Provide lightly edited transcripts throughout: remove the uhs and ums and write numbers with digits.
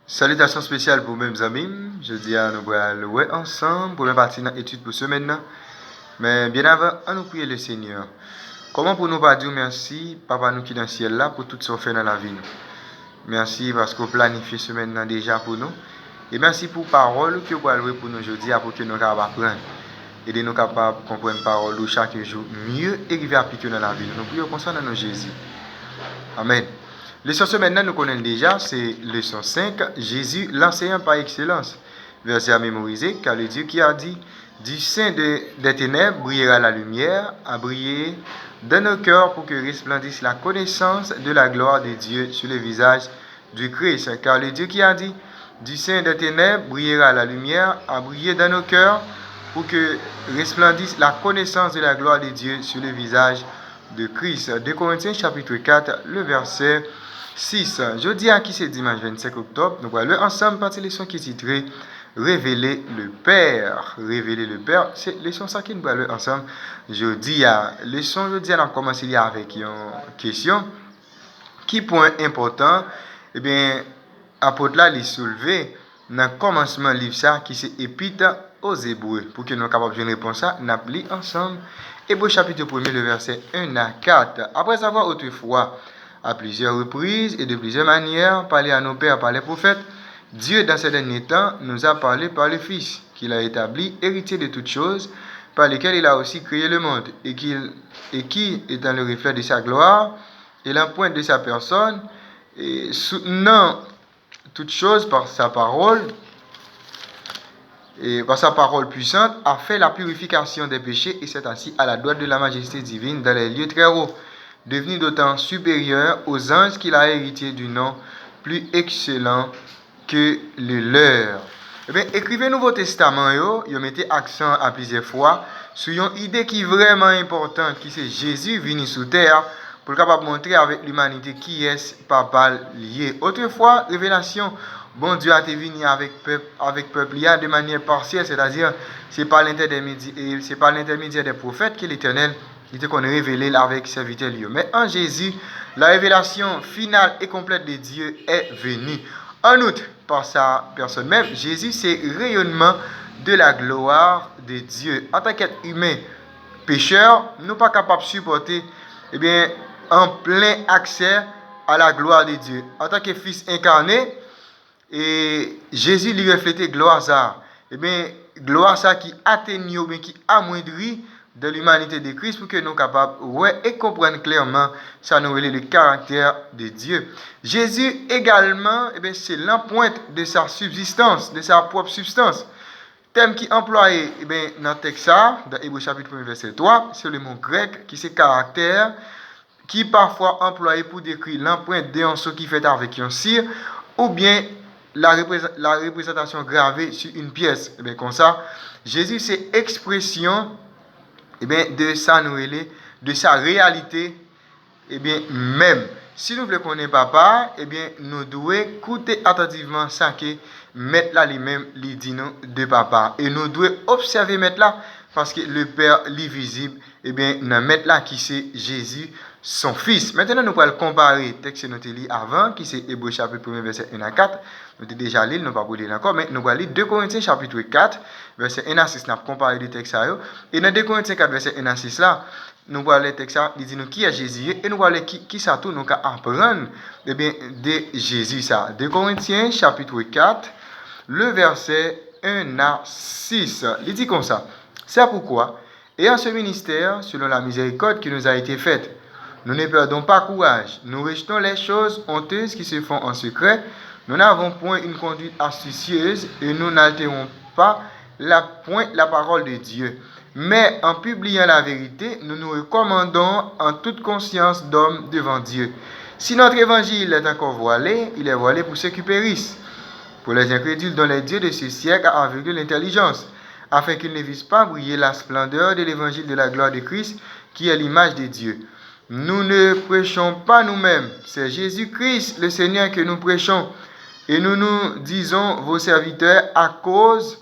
Salutations spéciales pour mes amis. Je dis à nous allons ensemble pour la partie de l'étude pour ce maintenant. Mais bien avant, on nous prie le Seigneur. Comment pour nous pas dire merci, Papa nous qui est dans le ciel là, pour tout ce qu'on fait dans la vie. Merci parce qu'on planifie ce maintenant déjà pour nous. Et merci pour la parole que vous allez pour nous aujourd'hui, pour que nous capables apprendre. Et de nous capables de comprendre la parole chaque jour mieux et qui va appliquer dans la vie. Nous prions concernant nos Jésus. Amen. Leçon maintenant, nous connaissons déjà, c'est leçon 5, Jésus, l'enseignant par excellence. Verset à mémoriser, car le Dieu qui a dit, du sein des ténèbres brillera la lumière, a brillé dans nos cœurs pour que resplendisse la connaissance de la gloire de Dieu sur le visage du Christ. Car le Dieu qui a dit, du sein des ténèbres brillera la lumière, a brillé dans nos cœurs pour que resplendisse la connaissance de la gloire de Dieu sur le visage de Christ. 2 Corinthiens chapitre 4, le verset 6. Jeudi à qui c'est dimanche 25 octobre, nous voyons ensemble partie leçon qui est titrée Révéler le Père. Révéler le Père, c'est leçon ça qui nous voyons ensemble. Jeudi à leçon, jeudi à commencer avec une question. Qui point important, eh bien, apôtre là, il soulevé dans le commencement livre ça qui c'est Épître aux Hébreux. Pour que nous soyons capables de répondre ça, nous appelons ensemble Hébreux chapitre 1, le verset 1 à 4. Après avoir autrefois, à plusieurs reprises et de plusieurs manières, parlé à nos pères par les prophètes, Dieu, dans ces derniers temps, nous a parlé par le Fils, qu'il a établi héritier de toutes choses, par lesquelles il a aussi créé le monde, et qui, étant le reflet de sa gloire, et l'empreinte de sa personne, et soutenant toutes choses par sa parole, et par sa parole puissante, a fait la purification des péchés et s'est assis à la droite de la majesté divine dans les lieux très hauts, devenu d'autant supérieur aux anges qu'il a hérité du nom plus excellent que le leur. Eh bien, écrivez Nouveau Testament, yo mettez accent à plusieurs fois sur une idée qui est vraiment importante, qui c'est Jésus venu sur terre pour capable montrer avec l'humanité qui est papa lié. Autrefois, révélation, bon Dieu a été venu avec peuple de manière partielle, c'est-à-dire c'est par l'intermédiaire des prophètes que l'Éternel était qu'on révélé avec serviteur Dieu. Mais en Jésus, la révélation finale et complète de Dieu est venue. En outre, par sa personne même, Jésus c'est rayonnement de la gloire de Dieu. En tant qu'être humain pécheur, nous ne sommes pas capables de supporter en plein accès à la gloire de Dieu. En tant que fils incarné, et Jésus lui reflétait gloire ça. Gloire ça qui atteignit, qui amoindrit de l'humanité de Christ pour que nous soyons capables et comprendre clairement ça nous relève le caractère de Dieu. Jésus également, c'est l'empreinte de sa subsistance, de sa propre substance. Thème qui est employé dans le texte, dans Hébreux chapitre 1, verset 3, c'est le mot grec qui c'est caractère, qui est parfois employé pour décrire l'empreinte d'un seau qui fait avec un cire, ou bien la représentation gravée sur une pièce. Comme ça, Jésus c'est expression de sa nouvelle, de sa réalité, même. Si nous voulons connaître papa, nous devons écouter attentivement ça que mettre là lui-même lui dit nous de papa. Et nous devons observer mettre là, parce que le Père visible, nous mettre là qui c'est Jésus, son Fils. Maintenant, nous allons comparer le texte que nous avons lu avant, qui c'est Hébreux chapitre 1, verset 1 à 4. Nous avons déjà lu, nous ne pas lire encore, mais nous allons lire 2 Corinthiens chapitre 4, verset 1 à 6. Nous avons comparé le texte. Et dans 2 Corinthiens 4, verset 1 à 6 là, nous voyons le texte, il dit nous qui est Jésus, et nous voyons qui ça tout, nous apprendre de Jésus ça. 2 Corinthiens chapitre 4, le verset 1 à 6. Il dit comme ça. C'est pourquoi, ayant ce ministère, selon la miséricorde qui nous a été faite, nous ne perdons pas courage. Nous rejetons les choses honteuses qui se font en secret. Nous n'avons point une conduite astucieuse et nous n'altérons pas la parole de Dieu. Mais en publiant la vérité, nous nous recommandons en toute conscience d'homme devant Dieu. Si notre évangile est encore voilé, il est voilé pour ceux qui périssent, pour les incrédules dont les dieux de ce siècle a aveuglé l'intelligence, afin qu'ils ne visent pas briller la splendeur de l'évangile de la gloire de Christ, qui est l'image de Dieu. Nous ne prêchons pas nous-mêmes, c'est Jésus-Christ le Seigneur que nous prêchons, et nous nous disons vos serviteurs à cause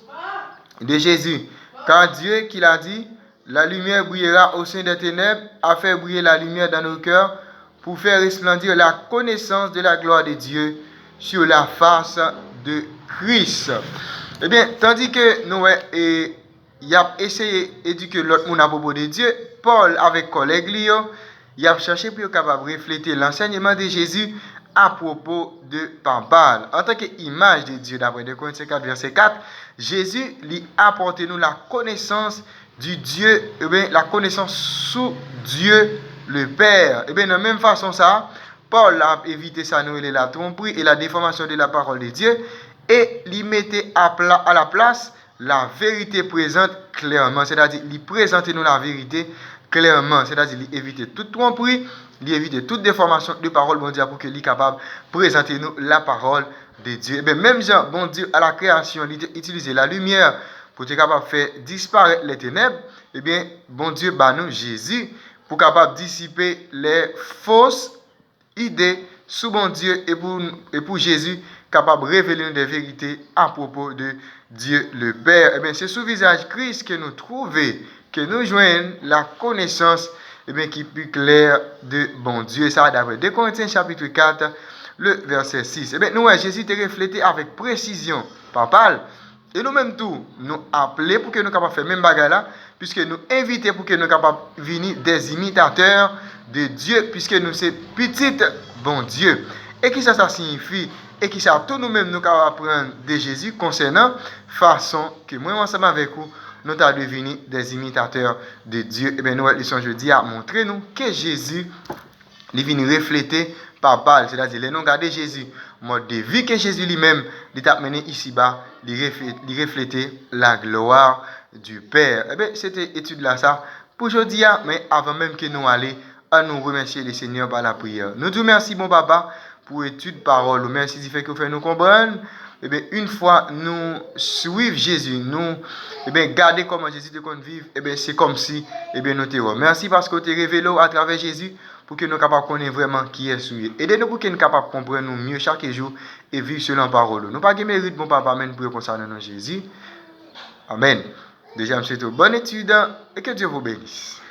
de Jésus. Car Dieu qui l'a dit, la lumière brillera au sein des ténèbres, a fait briller la lumière dans nos cœurs pour faire resplendir la connaissance de la gloire de Dieu sur la face de Christ. Eh bien, tandis que nous il a essayé d'éduquer l'autre monde à propos de Dieu, Paul avec collègue il a cherché pour être capable de refléter l'enseignement de Jésus à propos de Pambal. En tant qu'image de Dieu, d'après 2 Corinthiens 4, verset 4, Jésus lui apporte nous la connaissance du Dieu, la connaissance sous Dieu le Père. Et bien, de la même façon, ça, Paul a évité ça, nous, la tromperie et la déformation de la parole de Dieu, et lui mettait à la place la vérité présente clairement, c'est-à-dire, lui présenter nous la vérité clairement, c'est-à-dire, lui éviter toute tromperie, lui éviter toute déformation de parole, bon Dieu, pour qu'il soit capable de présenter nous la parole de Dieu. Et bien, même Jean, bon Dieu, à la création, il utilisait la lumière pour être capable de faire disparaître les ténèbres. Eh bien, bon Dieu, bah nous, Jésus, pour capable de dissiper les fausses idées sous bon Dieu et pour Jésus, capable de révéler des vérités à propos de Dieu le Père. Eh bien, c'est sous visage Christ que nous trouvons, que nous joignons la connaissance qui est plus claire de bon Dieu. Ça, d'après 2 Corinthiens chapitre 4, le verset 6. Eh bien, nous, Jésus te reflété avec précision, papa. Et nous-mêmes tout, nous appelons pour que nous capables faire même bagarre là, puisque nous invitons pour que nous capables venir des imitateurs de Dieu, puisque nous sommes petits bon Dieu. Et qui ça signifie? Et qui ça tout nous-mêmes nous capables apprendre de Jésus concernant façon que moi ensemble avec vous, nous avons devenu des imitateurs de Dieu. Et bien nous, leçon jeudi a montré nous que Jésus il vient refléter par balle, c'est-à-dire les noms garder Jésus, mode de vie que Jésus lui-même t'a mené ici-bas, il refléter la gloire du Père. Eh bien, c'était étude là ça pour aujourd'hui, mais avant même que nous allions, à nous remercier le Seigneur par la prière. Nous te remercions, bon papa, pour étude parole. Merci du fait que vous faites nous comprendre. Eh bien, une fois nous suivons Jésus, nous garder comment Jésus te compte vivre, eh bien, c'est comme si nous te remercions. Merci parce que tu es révélé à travers Jésus pour que nous capables de connaître vraiment qui est souillé. Aidez-nous pour que nous capables de comprendre mieux chaque jour et vivre selon la parole. Nous pas de mérite, mon papa, amen, pour concernant Jésus. Amen. Déjà, je vous souhaite une bonne étude et que Dieu vous bénisse.